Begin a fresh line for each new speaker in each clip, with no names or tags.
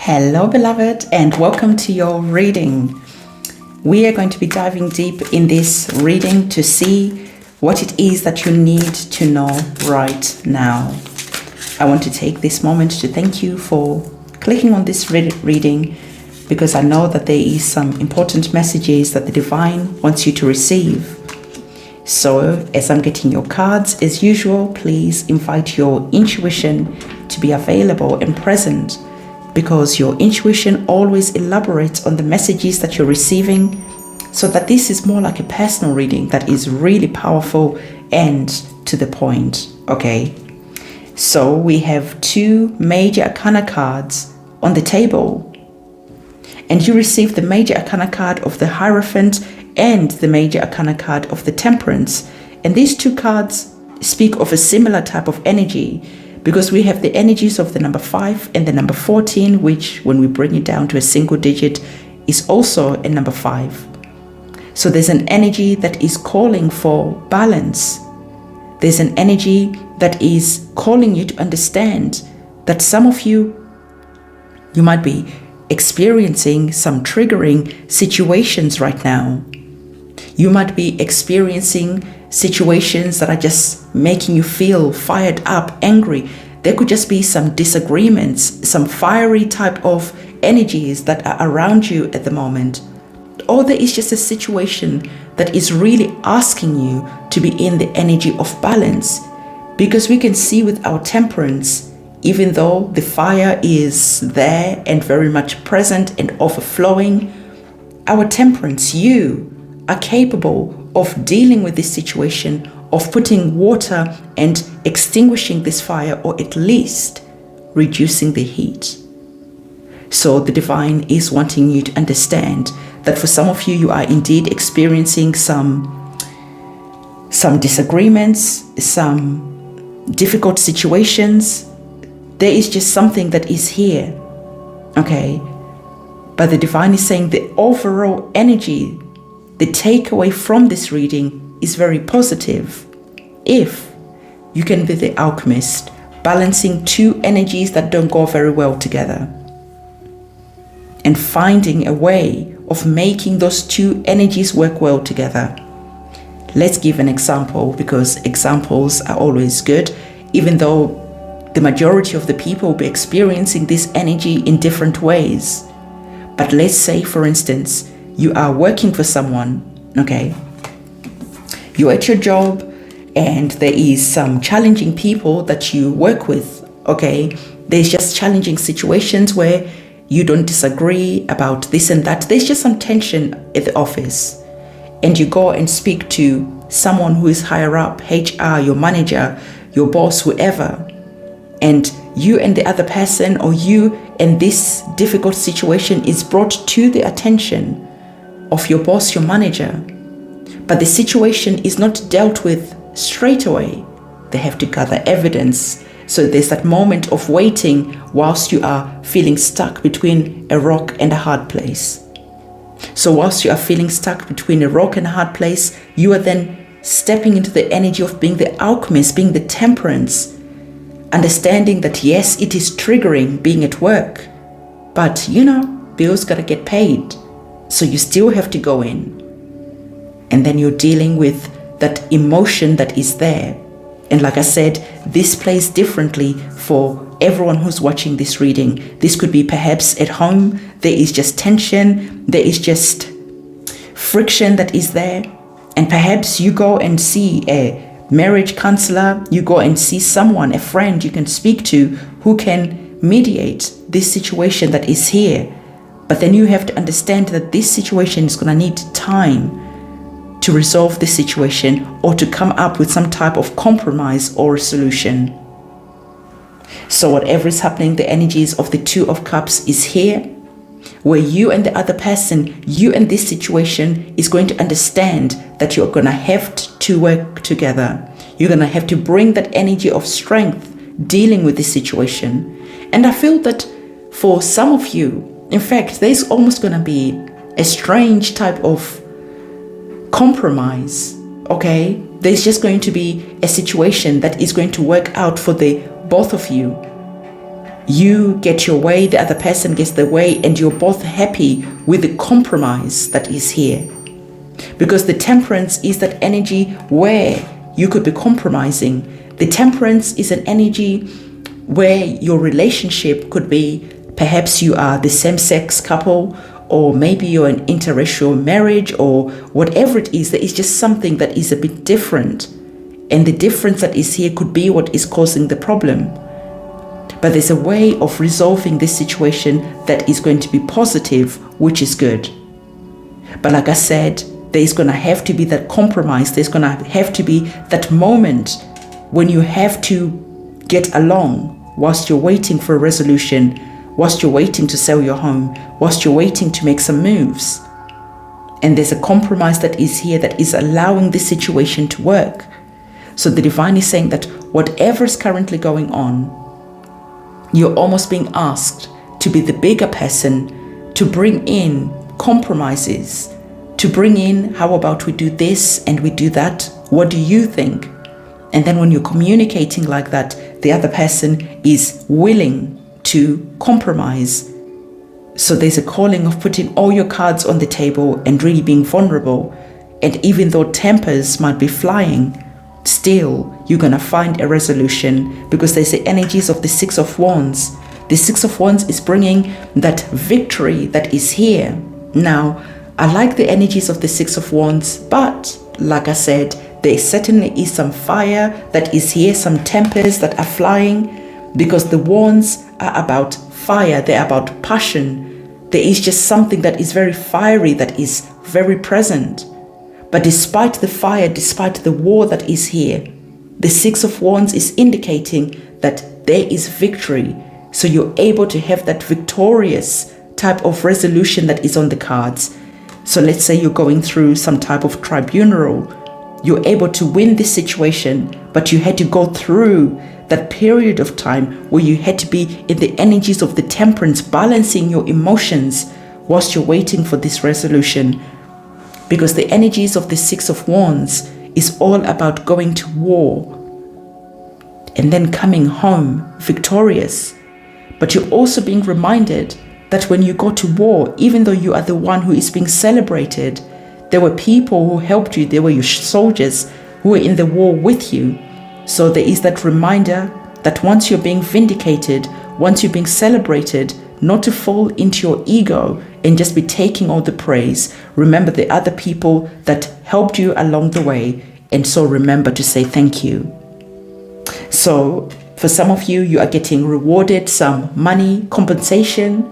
Hello, beloved, and welcome to your reading. We are going to be diving deep in this reading to see what it is that you need to know right now. I want to take this moment to thank you for clicking on this reading because I know that there is some important messages that the divine wants you to receive. So as I'm getting your cards, as usual, please invite your intuition to be available and present, because your intuition always elaborates on the messages that you're receiving, so that this is more like a personal reading that is really powerful and to the point. Okay, so we have two major arcana cards on the table, and you receive the major arcana card of the Hierophant and the major arcana card of the Temperance, and these two cards speak of a similar type of energy, because we have the energies of the number 5 and the number 14, which when we bring it down to a single digit is also a number 5. So there's an energy that is calling for balance. There's an energy that is calling you to understand that some of you might be experiencing some triggering situations right now. You might be experiencing situations that are just making you feel fired up, angry. There could just be some disagreements, some fiery type of energies that are around you at the moment. Or there is just a situation that is really asking you to be in the energy of balance. Because we can see with our Temperance, even though the fire is there and very much present and overflowing, our Temperance, you are capable of dealing with this situation, of putting water and extinguishing this fire, or at least reducing the heat. So the divine is wanting you to understand that for some of you, you are indeed experiencing some disagreements, some difficult situations. There is just something that is here, okay? But the divine is saying the overall energy, the takeaway from this reading is very positive. If you can be the alchemist, balancing two energies that don't go very well together, and finding a way of making those two energies work well together. Let's give an example, because examples are always good, even though the majority of the people will be experiencing this energy in different ways. But let's say, for instance, you are working for someone, okay? You're at your job and there is some challenging people that you work with, okay? There's just challenging situations where you don't disagree about this and that. There's just some tension at the office. And you go and speak to someone who is higher up, HR, your manager, your boss, whoever. And you and the other person, or you and this difficult situation is brought to the attention of your boss, your manager, but the situation is not dealt with straight away. They have to gather evidence. So there's that moment of waiting whilst you are feeling stuck between a rock and a hard place. So whilst you are feeling stuck between a rock and a hard place, you are then stepping into the energy of being the alchemist, being the Temperance, understanding that yes, it is triggering being at work, but bills gotta get paid. So you still have to go in. And then you're dealing with that emotion that is there. And like I said, this plays differently for everyone who's watching this reading. This could be perhaps at home. There is just tension. There is just friction that is there. And perhaps you go and see a marriage counselor. You go and see someone, a friend you can speak to who can mediate this situation that is here. But then you have to understand that this situation is going to need time to resolve this situation, or to come up with some type of compromise or solution. So whatever is happening, the energies of the Two of Cups is here, where you and the other person, you and this situation is going to understand that you're going to have to work together. You're going to have to bring that energy of strength dealing with this situation. And I feel that for some of you, in fact, there's almost going to be a strange type of compromise, okay? There's just going to be a situation that is going to work out for the both of you. You get your way, the other person gets their way, and you're both happy with the compromise that is here. Because the temperance is that energy where you could be compromising. The temperance is an energy where your relationship could be, perhaps you are the same-sex couple, or maybe you're an interracial marriage, or whatever it is, there is just something that is a bit different. And the difference that is here could be what is causing the problem. But there's a way of resolving this situation that is going to be positive, which is good. But like I said, there's going to have to be that compromise. There's going to have to be that moment when you have to get along whilst you're waiting for a resolution, whilst you're waiting to sell your home, whilst you're waiting to make some moves. And there's a compromise that is here that is allowing this situation to work. So the divine is saying that whatever is currently going on, you're almost being asked to be the bigger person, to bring in compromises, to bring in, how about we do this and we do that? What do you think? And then when you're communicating like that, the other person is willing to compromise. So there's a calling of putting all your cards on the table and really being vulnerable. And even though tempers might be flying, still you're going to find a resolution, because there's the energies of the Six of Wands. The Six of Wands is bringing that victory that is here. Now, I like the energies of the Six of Wands, but like I said, there certainly is some fire that is here, some tempers that are flying, because the Wands are about fire, they're about passion. There is just something that is very fiery, that is very present. But despite the fire, despite the war that is here, the Six of Wands is indicating that there is victory. So you're able to have that victorious type of resolution that is on the cards. So let's say you're going through some type of tribunal. You're able to win this situation, but you had to go through that period of time where you had to be in the energies of the temperance, balancing your emotions whilst you're waiting for this resolution. Because the energies of the Six of Wands is all about going to war and then coming home victorious. But you're also being reminded that when you go to war, even though you are the one who is being celebrated, there were people who helped you, there were your soldiers who were in the war with you. So there is that reminder that once you're being vindicated, once you're being celebrated, not to fall into your ego and just be taking all the praise. Remember the other people that helped you along the way, and so remember to say thank you. So for some of you, you are getting rewarded some money, compensation.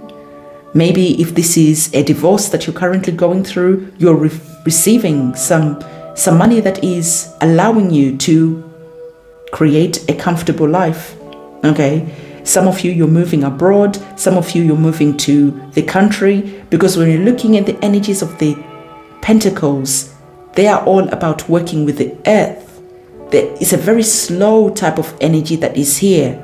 Maybe if this is a divorce that you're currently going through, you're receiving some money that is allowing you to create a comfortable life. Okay. Some of you, you're moving abroad. Some of you, you're moving to the country. Because when you're looking at the energies of the Pentacles, they are all about working with the earth. There is a very slow type of energy that is here.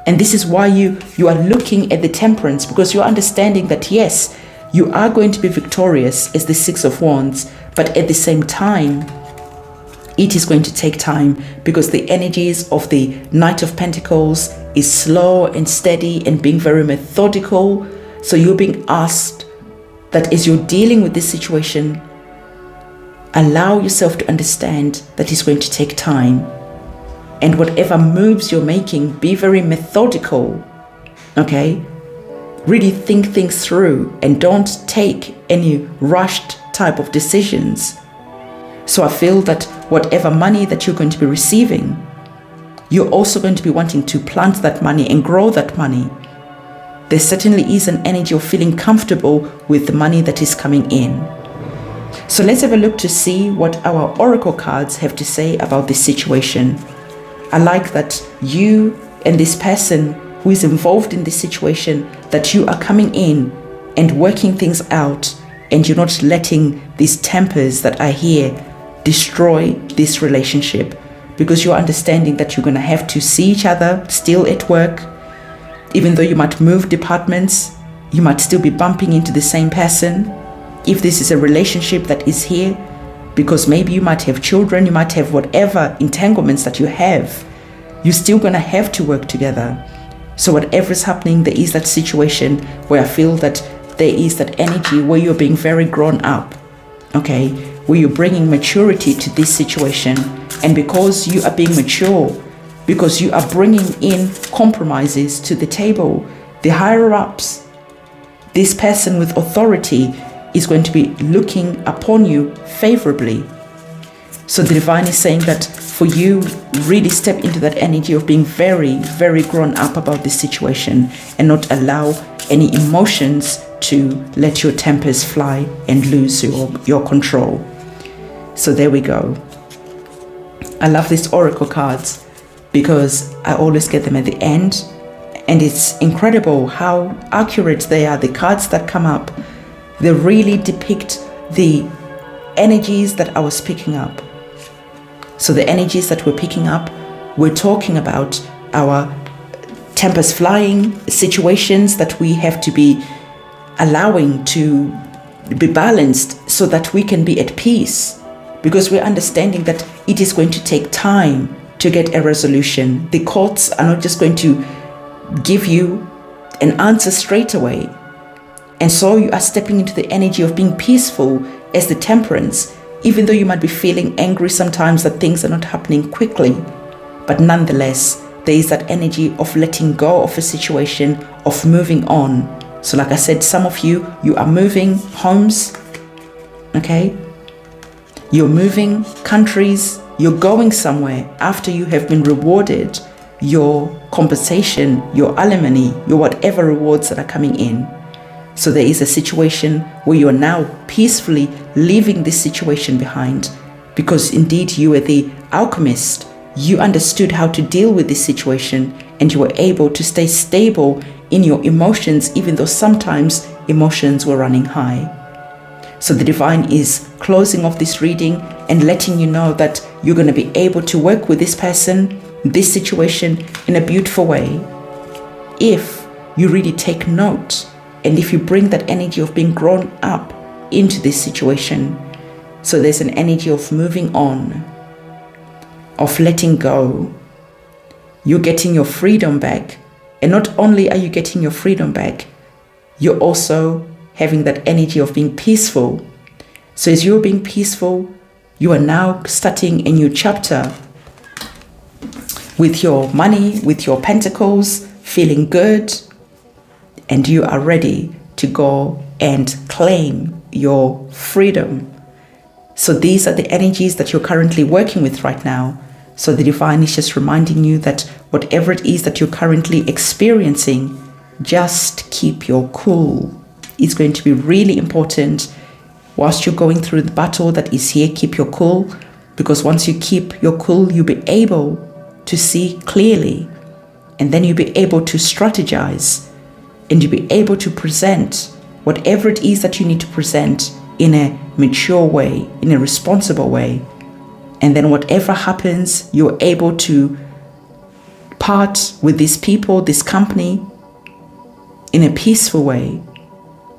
And this is why you are looking at the Temperance, because you're understanding that yes, you are going to be victorious as the Six of Wands, but at the same time, it is going to take time, because the energies of the Knight of Pentacles is slow and steady and being very methodical. So you're being asked that as you're dealing with this situation, allow yourself to understand that it's going to take time. And whatever moves you're making, be very methodical, okay? Really think things through and don't take any rushed type of decisions. So I feel that whatever money that you're going to be receiving, you're also going to be wanting to plant that money and grow that money. There certainly is an energy of feeling comfortable with the money that is coming in. So let's have a look to see what our oracle cards have to say about this situation. I like that you and this person who is involved in this situation, that you are coming in and working things out, and you're not letting these tempers that are here destroy this relationship, because you're understanding that you're going to have to see each other still at work. Even though you might move departments, you might still be bumping into the same person. If this is a relationship that is here, because maybe you might have children, you might have whatever entanglements that you have, you're still going to have to work together. So whatever is happening, there is that situation where I feel that there is that energy where you're being very grown up, okay, where you're bringing maturity to this situation. And because you are being mature, because you are bringing in compromises to the table, the higher ups, this person with authority is going to be looking upon you favorably. So the divine is saying that for you, really step into that energy of being very, very grown up about this situation and not allow any emotions to let your tempers fly and lose your control. So there we go. I love these oracle cards because I always get them at the end, and it's incredible how accurate they are. The cards that come up, they really depict the energies that I was picking up. So the energies that we're picking up, we're talking about our tempers flying, situations that we have to be allowing to be balanced so that we can be at peace, because we're understanding that it is going to take time to get a resolution. The courts are not just going to give you an answer straight away. And so you are stepping into the energy of being peaceful as the Temperance, even though you might be feeling angry sometimes that things are not happening quickly. But nonetheless, there is that energy of letting go of a situation, of moving on. So like I said, some of you are moving homes, okay? You're moving countries, you're going somewhere after you have been rewarded your compensation, your alimony, your whatever rewards that are coming in. So there is a situation where you are now peacefully leaving this situation behind, because indeed you were the alchemist. You understood how to deal with this situation, and you were able to stay stable in your emotions, even though sometimes emotions were running high. So the divine is closing off this reading and letting you know that you're going to be able to work with this person, this situation in a beautiful way, if you really take note and if you bring that energy of being grown up into this situation. So there's an energy of moving on, of letting go. You're getting your freedom back. And not only are you getting your freedom back, you're also having that energy of being peaceful. So as you're being peaceful, you are now starting a new chapter with your money, with your pentacles, feeling good, and you are ready to go and claim your freedom. So these are the energies that you're currently working with right now. So the divine is just reminding you that whatever it is that you're currently experiencing, just keep your cool. It's going to be really important whilst you're going through the battle that is here. Keep your cool, because once you keep your cool, you'll be able to see clearly, and then you'll be able to strategize, and you'll be able to present whatever it is that you need to present in a mature way, in a responsible way. And then whatever happens, you're able to part with these people, this company, in a peaceful way.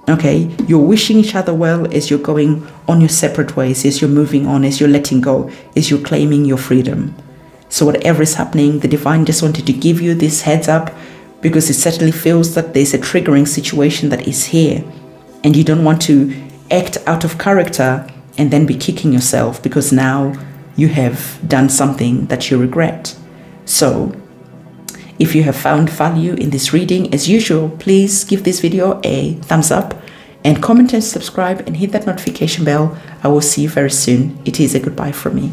Okay, you're wishing each other well as you're going on your separate ways, as you're moving on, as you're letting go, as you're claiming your freedom. So whatever is happening, the divine just wanted to give you this heads up, because it certainly feels that there's a triggering situation that is here, and you don't want to act out of character and then be kicking yourself because now you have done something that you regret. So if you have found value in this reading, as usual, please give this video a thumbs up and comment and subscribe and hit that notification bell. I will see you very soon. It is a goodbye from me.